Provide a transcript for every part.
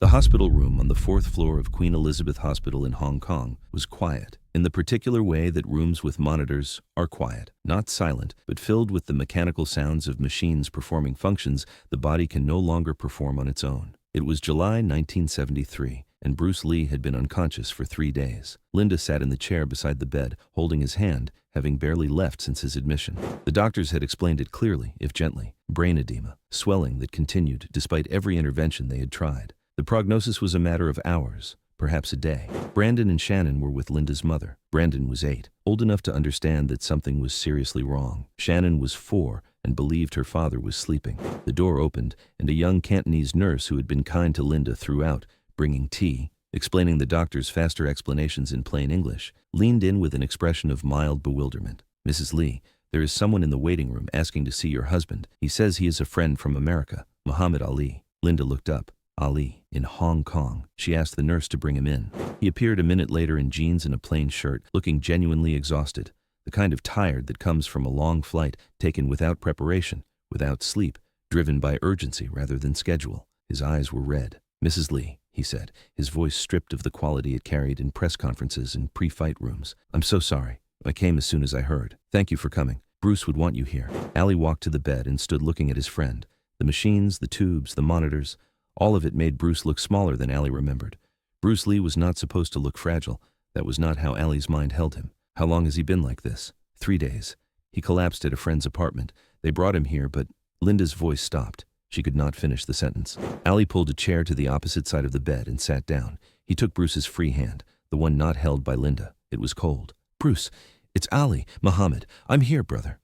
The hospital room on the fourth floor of Queen Elizabeth Hospital in Hong Kong was quiet, in the particular way that rooms with monitors are quiet, not silent, but filled with the mechanical sounds of machines performing functions the body can no longer perform on its own. It was July 1973, and Bruce Lee had been unconscious for 3 days. Linda sat in the chair beside the bed, holding his hand, having barely left since his admission. The doctors had explained it clearly, if gently. Brain edema, swelling that continued despite every intervention they had tried. The prognosis was a matter of hours, perhaps a day. Brandon and Shannon were with Linda's mother. Brandon was 8, old enough to understand that something was seriously wrong. Shannon was 4 and believed her father was sleeping. The door opened, and a young Cantonese nurse who had been kind to Linda throughout, bringing tea, explaining the doctor's faster explanations in plain English, leaned in with an expression of mild bewilderment. "Mrs. Lee, there is someone in the waiting room asking to see your husband. He says he is a friend from America, Muhammad Ali." Linda looked up. Ali, in Hong Kong. She asked the nurse to bring him in. He appeared a minute later in jeans and a plain shirt, looking genuinely exhausted, the kind of tired that comes from a long flight taken without preparation, without sleep, driven by urgency rather than schedule. His eyes were red. "Mrs. Lee," he said, his voice stripped of the quality it carried in press conferences and pre-fight rooms. "I'm so sorry. I came as soon as I heard. Thank you for coming. Bruce would want you here." Ali walked to the bed and stood looking at his friend. The machines, the tubes, the monitors, all of it made Bruce look smaller than Ali remembered. Bruce Lee was not supposed to look fragile. That was not how Ali's mind held him. How long has he been like this? 3 days. He collapsed at a friend's apartment. They brought him here, but Linda's voice stopped. She could not finish the sentence. Ali pulled a chair to the opposite side of the bed and sat down. He took Bruce's free hand, the one not held by Linda. It was cold. "Bruce, it's Ali, Muhammad. I'm here, brother."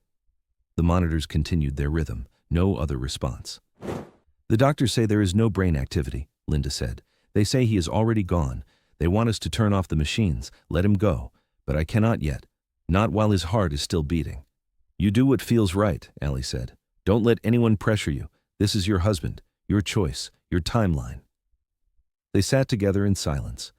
The monitors continued their rhythm. No other response. "The doctors say there is no brain activity," Linda said. "They say he is already gone. They want us to turn off the machines, let him go. But I cannot yet. Not while his heart is still beating." "You do what feels right," Ali said. "Don't let anyone pressure you. This is your husband, your choice, your timeline." They sat together in silence.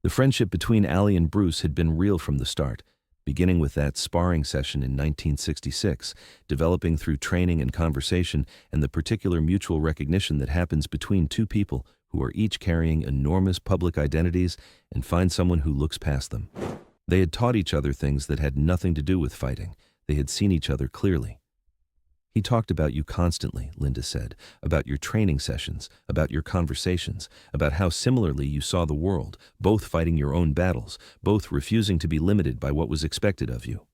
The friendship between Ali and Bruce had been real from the start, beginning with that sparring session in 1966, developing through training and conversation and the particular mutual recognition that happens between two people who are each carrying enormous public identities and find someone who looks past them. They had taught each other things that had nothing to do with fighting. They had seen each other clearly. "He talked about you constantly," Linda said, "about your training sessions, about your conversations, about how similarly you saw the world, both fighting your own battles, both refusing to be limited by what was expected of you."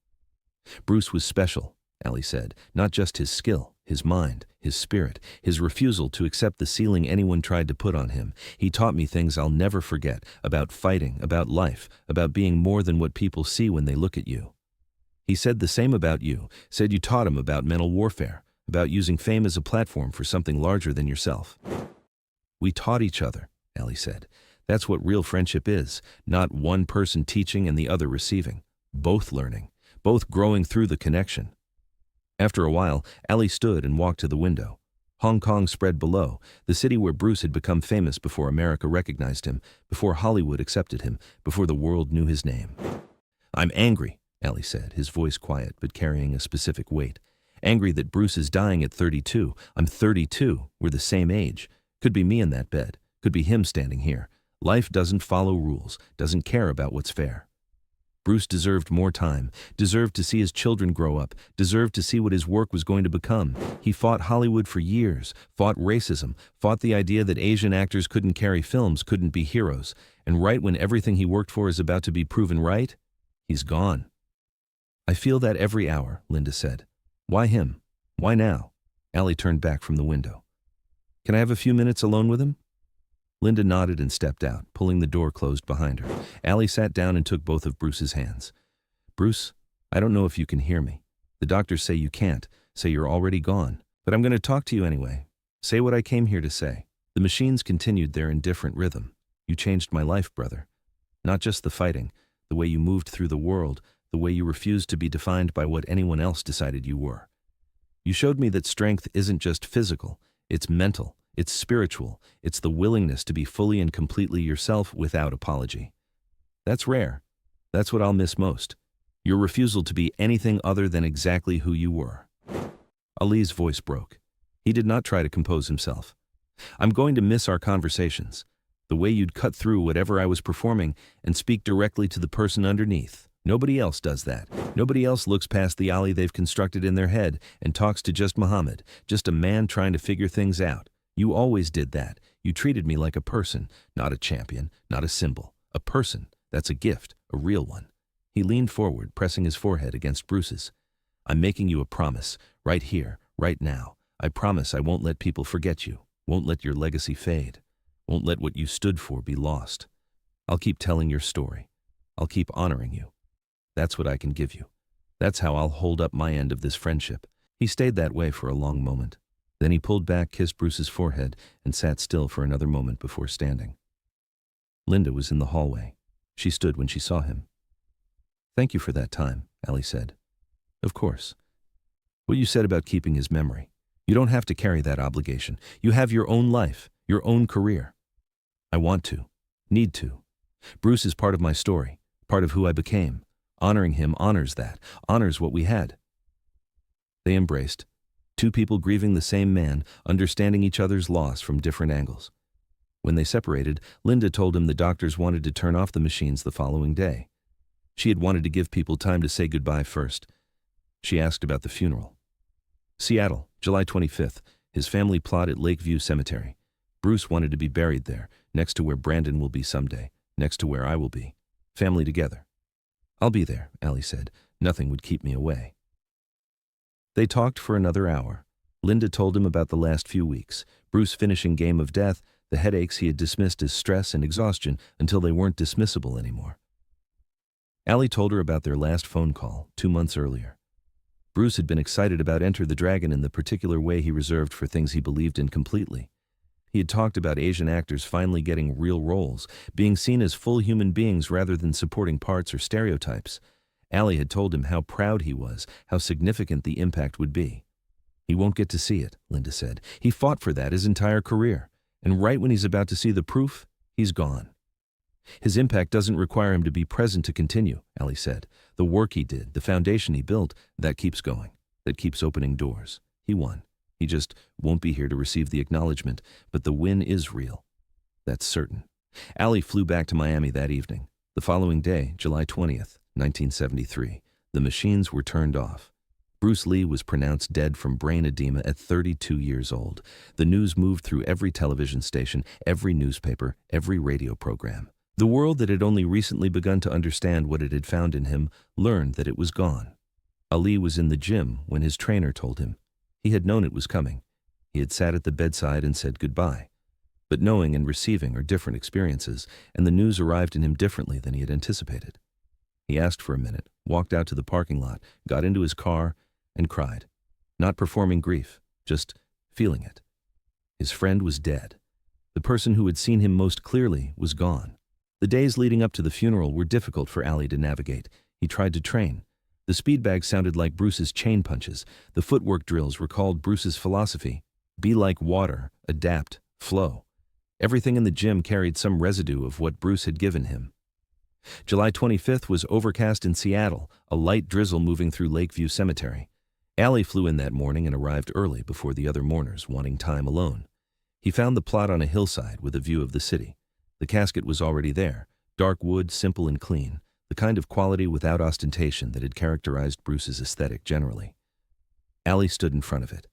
"Bruce was special," Ali said, "not just his skill, his mind, his spirit, his refusal to accept the ceiling anyone tried to put on him. He taught me things I'll never forget, about fighting, about life, about being more than what people see when they look at you." He said the same about you, said you taught him about mental warfare, about using fame as a platform for something larger than yourself. "We taught each other," Ali said. "That's what real friendship is, not one person teaching and the other receiving. Both learning, both growing through the connection." After a while, Ali stood and walked to the window. Hong Kong spread below, the city where Bruce had become famous before America recognized him, before Hollywood accepted him, before the world knew his name. "I'm angry," Ali said, his voice quiet but carrying a specific weight. "Angry that Bruce is dying at 32. I'm 32. We're the same age. Could be me in that bed. Could be him standing here. Life doesn't follow rules, doesn't care about what's fair. Bruce deserved more time, deserved to see his children grow up, deserved to see what his work was going to become. He fought Hollywood for years, fought racism, fought the idea that Asian actors couldn't carry films, couldn't be heroes. And right when everything he worked for is about to be proven right, he's gone." "I feel that every hour," Linda said. "Why him? Why now?" Ali turned back from the window. "Can I have a few minutes alone with him?" Linda nodded and stepped out, pulling the door closed behind her. Ali sat down and took both of Bruce's hands. "Bruce, I don't know if you can hear me. The doctors say you can't, say you're already gone. But I'm going to talk to you anyway. Say what I came here to say." The machines continued their indifferent rhythm. "You changed my life, brother. Not just the fighting, the way you moved through the world, the way you refused to be defined by what anyone else decided you were. You showed me that strength isn't just physical, it's mental, it's spiritual, it's the willingness to be fully and completely yourself without apology. That's rare. That's what I'll miss most. Your refusal to be anything other than exactly who you were." Ali's voice broke. He did not try to compose himself. "I'm going to miss our conversations. The way you'd cut through whatever I was performing and speak directly to the person underneath. Nobody else does that. Nobody else looks past the Ali they've constructed in their head and talks to just Muhammad, just a man trying to figure things out. You always did that. You treated me like a person, not a champion, not a symbol. A person. That's a gift, a real one. He leaned forward, pressing his forehead against Bruce's. I'm making you a promise, right here, right now. I promise I won't let people forget you, won't let your legacy fade, won't let what you stood for be lost. I'll keep telling your story. I'll keep honoring you. That's what I can give you. That's how I'll hold up my end of this friendship. He stayed that way for a long moment. Then he pulled back, kissed Bruce's forehead, and sat still for another moment before standing. Linda was in the hallway. She stood when she saw him. Thank you for that time, Ali said. Of course. What you said about keeping his memory. You don't have to carry that obligation. You have your own life, your own career. I want to, need to. Bruce is part of my story, part of who I became. Honoring him honors that, honors what we had. They embraced, two people grieving the same man, understanding each other's loss from different angles. When they separated, Linda told him the doctors wanted to turn off the machines the following day. She had wanted to give people time to say goodbye first. She asked about the funeral. Seattle, July 25th, his family plot at Lakeview Cemetery. Bruce wanted to be buried there, next to where Brandon will be someday, next to where I will be. Family together. I'll be there, Ali said. Nothing would keep me away. They talked for another hour. Linda told him about the last few weeks, Bruce finishing Game of Death, the headaches he had dismissed as stress and exhaustion until they weren't dismissible anymore. Ali told her about their last phone call, 2 months earlier. Bruce had been excited about Enter the Dragon in the particular way he reserved for things he believed in completely. He had talked about Asian actors finally getting real roles, being seen as full human beings rather than supporting parts or stereotypes. Ali had told him how proud he was, how significant the impact would be. He won't get to see it, Linda said. He fought for that his entire career. And right when he's about to see the proof, he's gone. His impact doesn't require him to be present to continue, Ali said. The work he did, the foundation he built, that keeps going, that keeps opening doors. He won. He just won't be here to receive the acknowledgement, but the win is real. That's certain. Ali flew back to Miami that evening. The following day, July 20th, 1973, the machines were turned off. Bruce Lee was pronounced dead from brain edema at 32 years old. The news moved through every television station, every newspaper, every radio program. The world that had only recently begun to understand what it had found in him learned that it was gone. Ali was in the gym when his trainer told him. He had known it was coming. He had sat at the bedside and said goodbye. But knowing and receiving are different experiences, and the news arrived in him differently than he had anticipated. He asked for a minute, walked out to the parking lot, got into his car, and cried. Not performing grief, just feeling it. His friend was dead. The person who had seen him most clearly was gone. The days leading up to the funeral were difficult for Ali to navigate. He tried to train. The speed bag sounded like Bruce's chain punches. The footwork drills recalled Bruce's philosophy. Be like water, adapt, flow. Everything in the gym carried some residue of what Bruce had given him. July 25th was overcast in Seattle, a light drizzle moving through Lakeview Cemetery. Ali flew in that morning and arrived early before the other mourners, wanting time alone. He found the plot on a hillside with a view of the city. The casket was already there, dark wood, simple and clean, the kind of quality without ostentation that had characterized Bruce's aesthetic generally. Ali stood in front of it.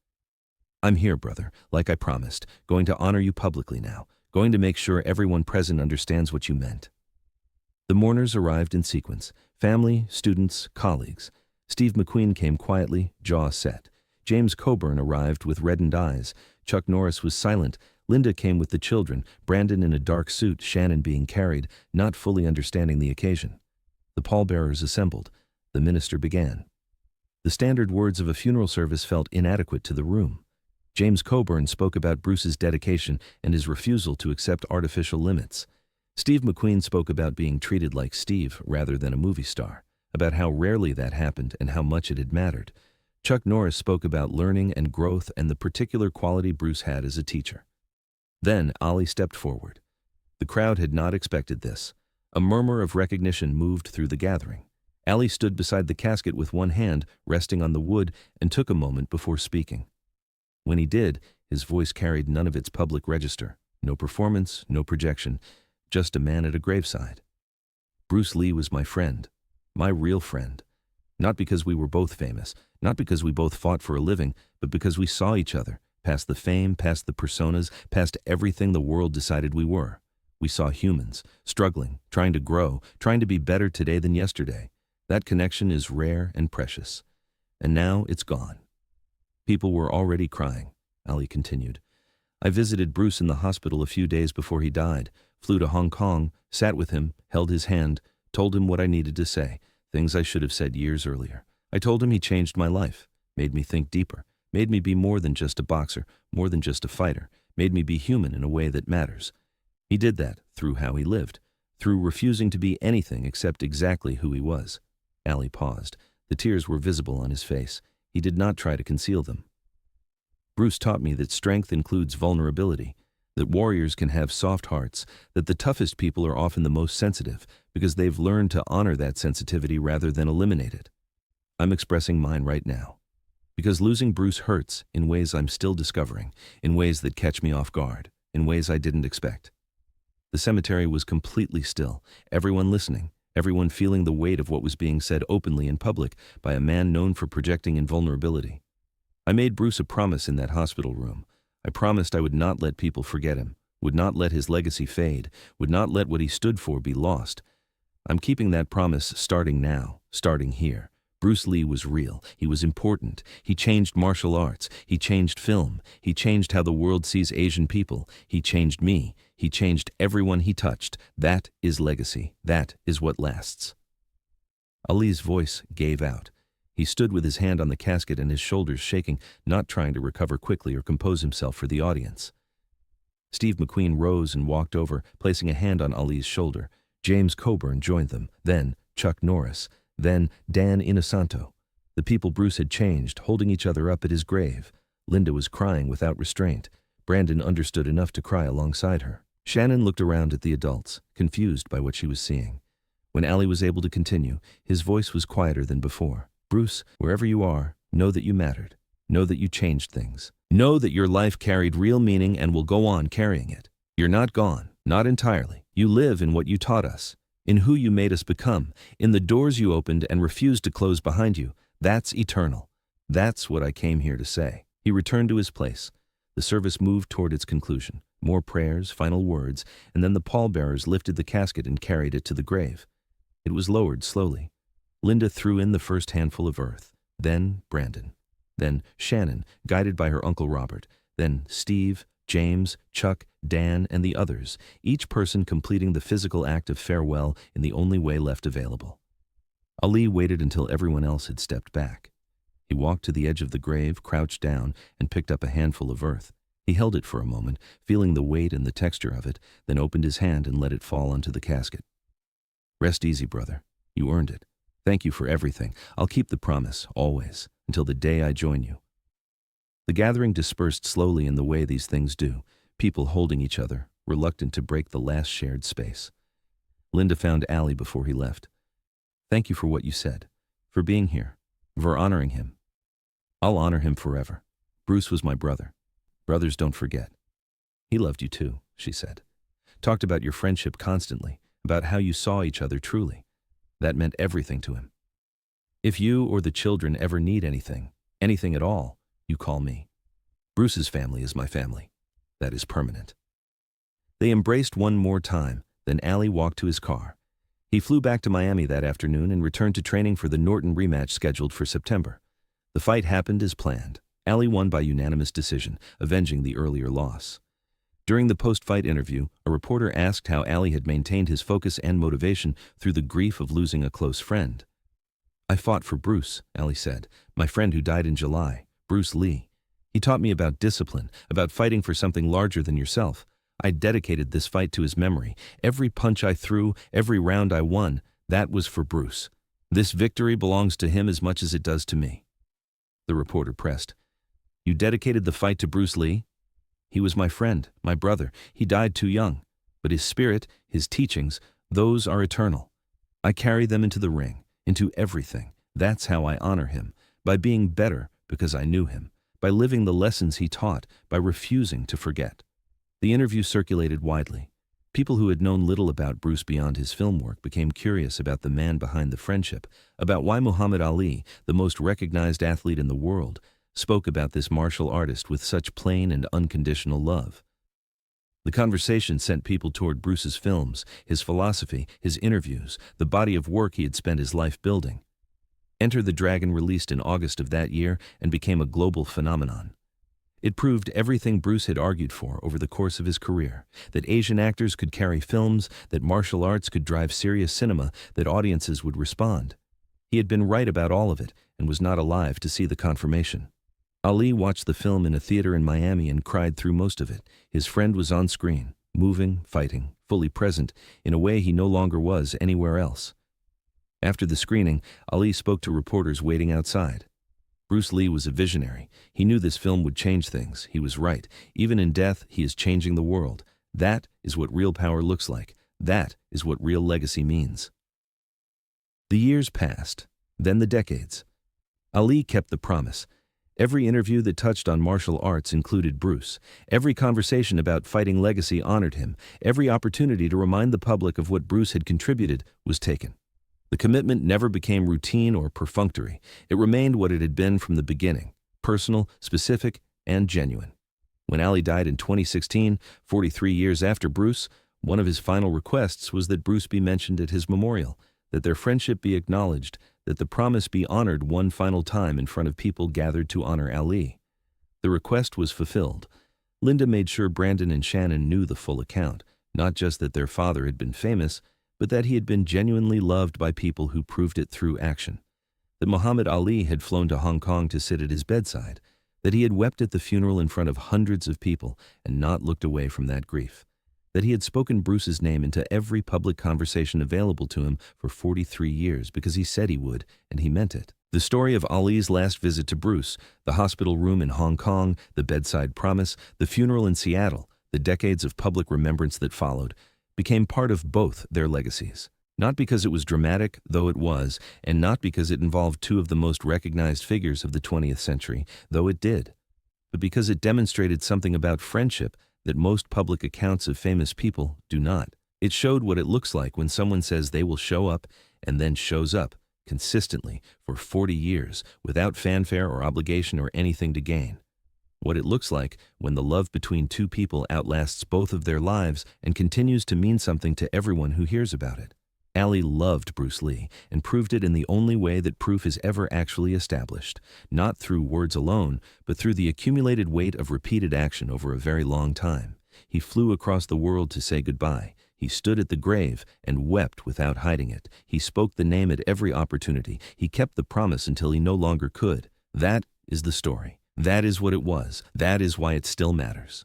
I'm here, brother, like I promised, going to honor you publicly now, going to make sure everyone present understands what you meant. The mourners arrived in sequence, family, students, colleagues. Steve McQueen came quietly, jaw set. James Coburn arrived with reddened eyes. Chuck Norris was silent. Linda came with the children, Brandon in a dark suit, Shannon being carried, not fully understanding the occasion. The pallbearers assembled. The minister began. The standard words of a funeral service felt inadequate to the room. James Coburn spoke about Bruce's dedication and his refusal to accept artificial limits. Steve McQueen spoke about being treated like Steve rather than a movie star, about how rarely that happened and how much it had mattered. Chuck Norris spoke about learning and growth and the particular quality Bruce had as a teacher. Then Ali stepped forward. The crowd had not expected this. A murmur of recognition moved through the gathering. Ali stood beside the casket with one hand resting on the wood and took a moment before speaking. When he did, his voice carried none of its public register, No performance, no projection, just a man at a graveside. Bruce Lee was my friend, my real friend. Not because we were both famous, not because we both fought for a living, but because we saw each other, past the fame, past the personas, past everything the world decided we were. We saw humans, struggling, trying to grow, trying to be better today than yesterday. That connection is rare and precious. And now it's gone. People were already crying, Ali continued. I visited Bruce in the hospital a few days before he died, flew to Hong Kong, sat with him, held his hand, told him what I needed to say, things I should have said years earlier. I told him he changed my life, made me think deeper, made me be more than just a boxer, more than just a fighter, made me be human in a way that matters. He did that through how he lived, through refusing to be anything except exactly who he was. Ali paused. The tears were visible on his face. He did not try to conceal them. Bruce taught me that strength includes vulnerability, that warriors can have soft hearts, that the toughest people are often the most sensitive because they've learned to honor that sensitivity rather than eliminate it. I'm expressing mine right now. Because losing Bruce hurts in ways I'm still discovering, in ways that catch me off guard, in ways I didn't expect. The cemetery was completely still, everyone listening, everyone feeling the weight of what was being said openly in public by a man known for projecting invulnerability. I made Bruce a promise in that hospital room. I promised I would not let people forget him, would not let his legacy fade, would not let what he stood for be lost. I'm keeping that promise starting now, starting here. Bruce Lee was real. He was important. He changed martial arts. He changed film. He changed how the world sees Asian people. He changed me. He changed everyone he touched. That is legacy. That is what lasts. Ali's voice gave out. He stood with his hand on the casket and his shoulders shaking, not trying to recover quickly or compose himself for the audience. Steve McQueen rose and walked over, placing a hand on Ali's shoulder. James Coburn joined them, then Chuck Norris, then Dan Inosanto. The people Bruce had changed, holding each other up at his grave. Linda was crying without restraint. Brandon understood enough to cry alongside her. Shannon looked around at the adults, confused by what she was seeing. When Ali was able to continue, his voice was quieter than before. Bruce, wherever you are, know that you mattered. Know that you changed things. Know that your life carried real meaning and will go on carrying it. You're not gone, not entirely. You live in what you taught us, in who you made us become, in the doors you opened and refused to close behind you. That's eternal. That's what I came here to say. He returned to his place. The service moved toward its conclusion. More prayers, final words, and then the pallbearers lifted the casket and carried it to the grave. It was lowered slowly. Linda threw in the first handful of earth, then Brandon, then Shannon, guided by her Uncle Robert, then Steve, James, Chuck, Dan, and the others, each person completing the physical act of farewell in the only way left available. Ali waited until everyone else had stepped back. He walked to the edge of the grave, crouched down, and picked up a handful of earth. He held it for a moment, feeling the weight and the texture of it, then opened his hand and let it fall onto the casket. Rest easy, brother. You earned it. Thank you for everything. I'll keep the promise, always, until the day I join you. The gathering dispersed slowly in the way these things do, people holding each other, reluctant to break the last shared space. Linda found Ali before he left. Thank you for what you said, for being here, for honoring him. I'll honor him forever. Bruce was my brother. Brothers don't forget. He loved you too, she said. Talked about your friendship constantly, about how you saw each other truly. That meant everything to him. If you or the children ever need anything, anything at all, you call me. Bruce's family is my family. That is permanent. They embraced one more time, then Ali walked to his car. He flew back to Miami that afternoon and returned to training for the Norton rematch scheduled for September. The fight happened as planned. Ali won by unanimous decision, avenging the earlier loss. During the post-fight interview, a reporter asked how Ali had maintained his focus and motivation through the grief of losing a close friend. I fought for Bruce, Ali said, my friend who died in July, Bruce Lee. He taught me about discipline, about fighting for something larger than yourself. I dedicated this fight to his memory. Every punch I threw, every round I won, that was for Bruce. This victory belongs to him as much as it does to me. The reporter pressed. You dedicated the fight to Bruce Lee? He was my friend, my brother. He died too young. But his spirit, his teachings, those are eternal. I carry them into the ring, into everything. That's how I honor him, by being better because I knew him, by living the lessons he taught, by refusing to forget. The interview circulated widely. People who had known little about Bruce beyond his film work became curious about the man behind the friendship, about why Muhammad Ali, the most recognized athlete in the world, spoke about this martial artist with such plain and unconditional love. The conversation sent people toward Bruce's films, his philosophy, his interviews, the body of work he had spent his life building. Enter the Dragon released in August of that year and became a global phenomenon. It proved everything Bruce had argued for over the course of his career, that Asian actors could carry films, that martial arts could drive serious cinema, that audiences would respond. He had been right about all of it and was not alive to see the confirmation. Ali watched the film in a theater in Miami and cried through most of it. His friend was on screen, moving, fighting, fully present, in a way he no longer was anywhere else. After the screening, Ali spoke to reporters waiting outside. Bruce Lee was a visionary. He knew this film would change things. He was right. Even in death, he is changing the world. That is what real power looks like. That is what real legacy means. The years passed, then the decades. Ali kept the promise. Every interview that touched on martial arts included Bruce. Every conversation about fighting legacy honored him. Every opportunity to remind the public of what Bruce had contributed was taken. The commitment never became routine or perfunctory. It remained what it had been from the beginning, personal, specific, and genuine. When Ali died in 2016, 43 years after Bruce, one of his final requests was that Bruce be mentioned at his memorial, that their friendship be acknowledged, that the promise be honored one final time in front of people gathered to honor Ali. The request was fulfilled. Linda made sure Brandon and Shannon knew the full account, not just that their father had been famous, but that he had been genuinely loved by people who proved it through action. That Muhammad Ali had flown to Hong Kong to sit at his bedside, that he had wept at the funeral in front of hundreds of people and not looked away from that grief, that he had spoken Bruce's name into every public conversation available to him for 43 years because he said he would, and he meant it. The story of Ali's last visit to Bruce, the hospital room in Hong Kong, the bedside promise, the funeral in Seattle, the decades of public remembrance that followed, became part of both their legacies. Not because it was dramatic, though it was, and not because it involved two of the most recognized figures of the 20th century, though it did, but because it demonstrated something about friendship that most public accounts of famous people do not. It showed what it looks like when someone says they will show up and then shows up, consistently, for 40 years, without fanfare or obligation or anything to gain. What it looks like when the love between two people outlasts both of their lives and continues to mean something to everyone who hears about it. Ali loved Bruce Lee and proved it in the only way that proof is ever actually established, not through words alone, but through the accumulated weight of repeated action over a very long time. He flew across the world to say goodbye. He stood at the grave and wept without hiding it. He spoke the name at every opportunity. He kept the promise until he no longer could. That is the story. That is what it was. That is why it still matters.